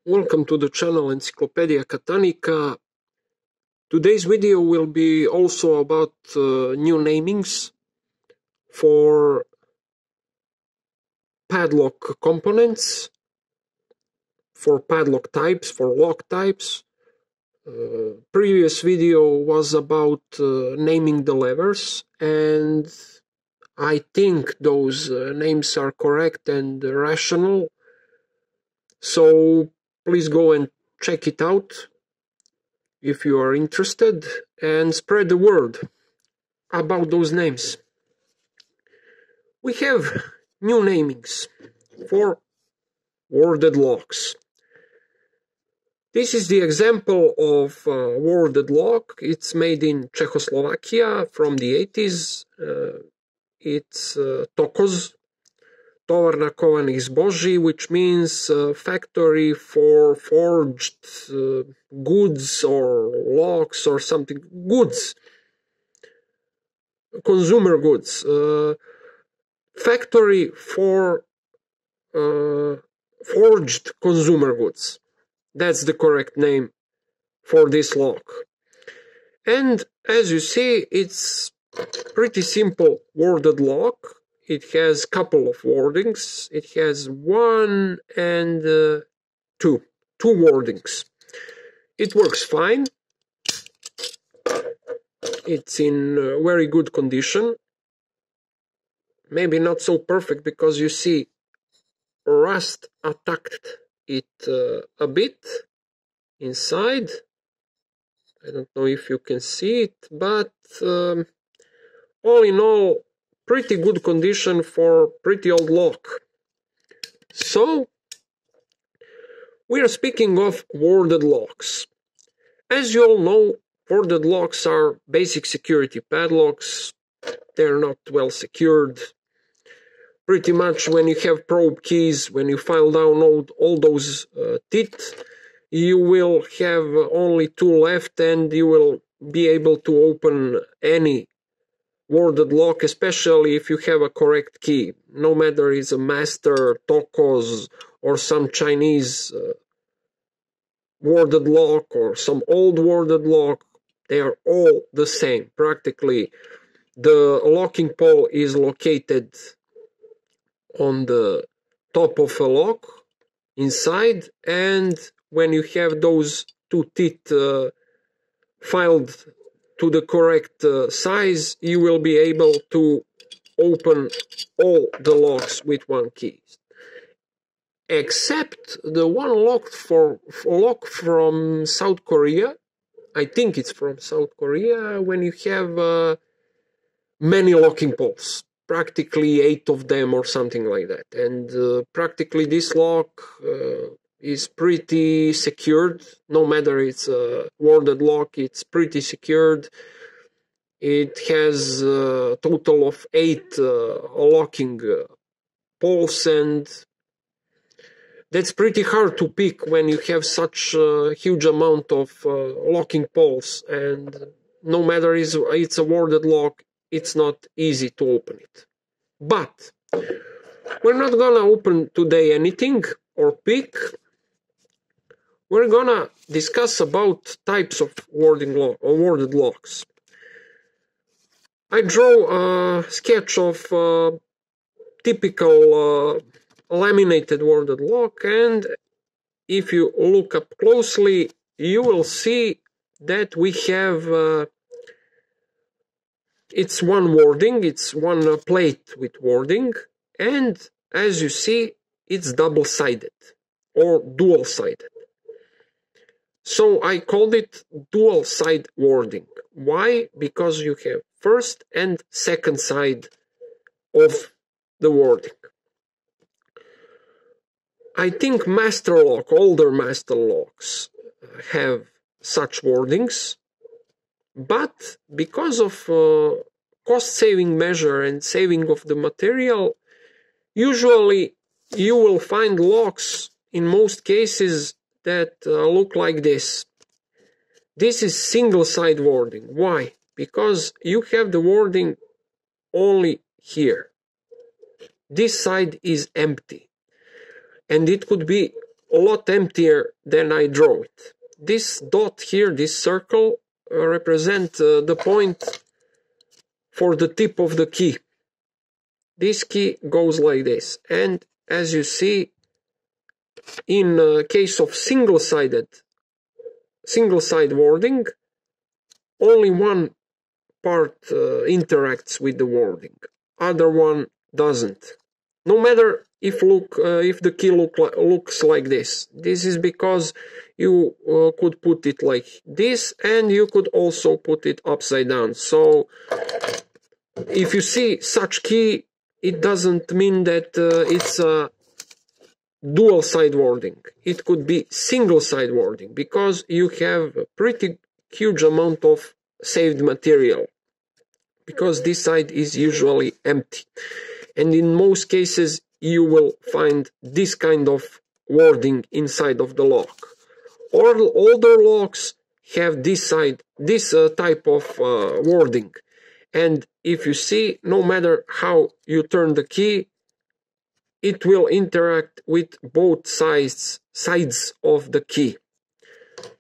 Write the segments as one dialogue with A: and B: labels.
A: Welcome to the channel Encyclopedia Catanica. Today's video will be also about new namings for padlock components, for padlock types, for lock types. Previous video was about naming the levers, and I think those names are correct and rational. So please go and check it out if you are interested, and spread the word about those names. We have new namings for worded locks. This is the example of worded lock. It's made in Czechoslovakia from the 80s. It's Tokoz, Tovarna kovanih zboží, which means factory for forged goods or locks or something. Goods. Consumer goods. Factory for forged consumer goods. That's the correct name for this lock. And as you see, it's pretty simple worded lock. It has a couple of wordings. It has one and two wordings. It works fine. It's in very good condition. Maybe not so perfect because you see rust attacked it a bit inside. I don't know if you can see it, but all in all, pretty good condition for pretty old lock. So we are speaking of worded locks. As you all know, worded locks are basic security padlocks. They're not well secured. Pretty much when you have probe keys, when you file down all those teeth, you will have only two left and you will be able to open any worded lock, especially if you have a correct key. No matter it's a master, Tokoz, or some Chinese worded lock or some old worded lock, they are all the same. Practically, the locking pole is located on the top of a lock inside, and when you have those two teeth filed to the correct size, you will be able to open all the locks with one key, except the one lock from South Korea. I think it's from South Korea, when you have many locking poles, practically 8 of them or something like that. And practically this lock is pretty secured. No matter it's a worded lock, it's pretty secured. It has a total of 8 locking poles, and that's pretty hard to pick when you have such a huge amount of locking poles. And no matter it's a worded lock, it's not easy to open it. But we're not gonna open today anything or pick. We're gonna discuss about types of worded locks. I draw a sketch of typical laminated worded lock, and if you look up closely, you will see that we have it's one wording, it's one plate with wording, and as you see, it's double-sided or dual-sided. So I called it dual-side wording. Why? Because you have first and second side of the wording. I think master lock, older master locks have such wordings, but because of cost-saving measure and saving of the material, usually you will find locks in most cases that look like this. This is single-side wording. Why? Because you have the wording only here. This side is empty. And it could be a lot emptier than I draw it. This dot here, this circle, represents the point for the tip of the key. This key goes like this, and as you see, in case of single-side wording, only one part interacts with the wording, other one doesn't. No matter if the key looks like this. This is because you could put it like this, and you could also put it upside down. So if you see such key, it doesn't mean that it's a dual side wording. It could be single side wording because you have a pretty huge amount of saved material, because this side is usually empty. And in most cases, you will find this kind of wording inside of the lock. Older locks have this type of wording. And if you see, no matter how you turn the key, it will interact with both sides of the key.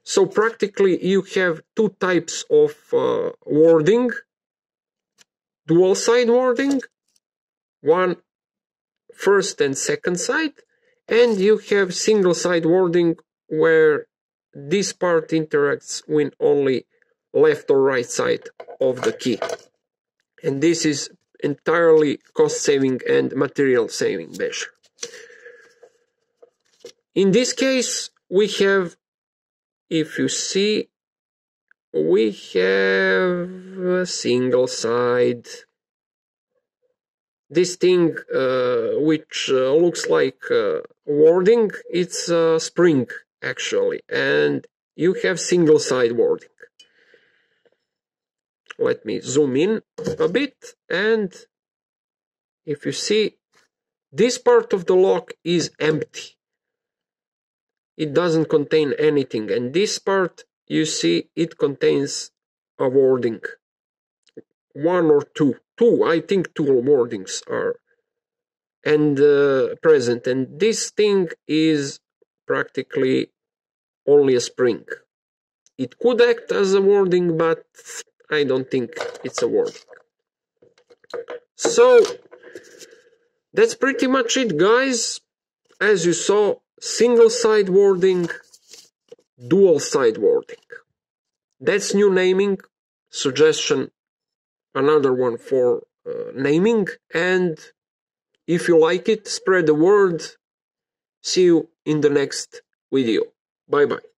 A: So practically you have two types of wording. Dual side wording, one first and second side, and you have single side wording where this part interacts with only left or right side of the key. And this is entirely cost saving and material saving measure. In this case, we have, if you see, we have a single side. This thing which looks like wording, it's a spring actually, and you have single side wording. Let me zoom in a bit, and if you see, this part of the lock is empty. It doesn't contain anything, and this part, you see, it contains a wording. One or two, I think two wordings are present, and this thing is practically only a spring. It could act as a wording, but I don't think it's a wording. So that's pretty much it, guys. As you saw, single side wording, dual side wording. That's new naming. Suggestion, another one for naming. And if you like it, spread the word. See you in the next video. Bye bye.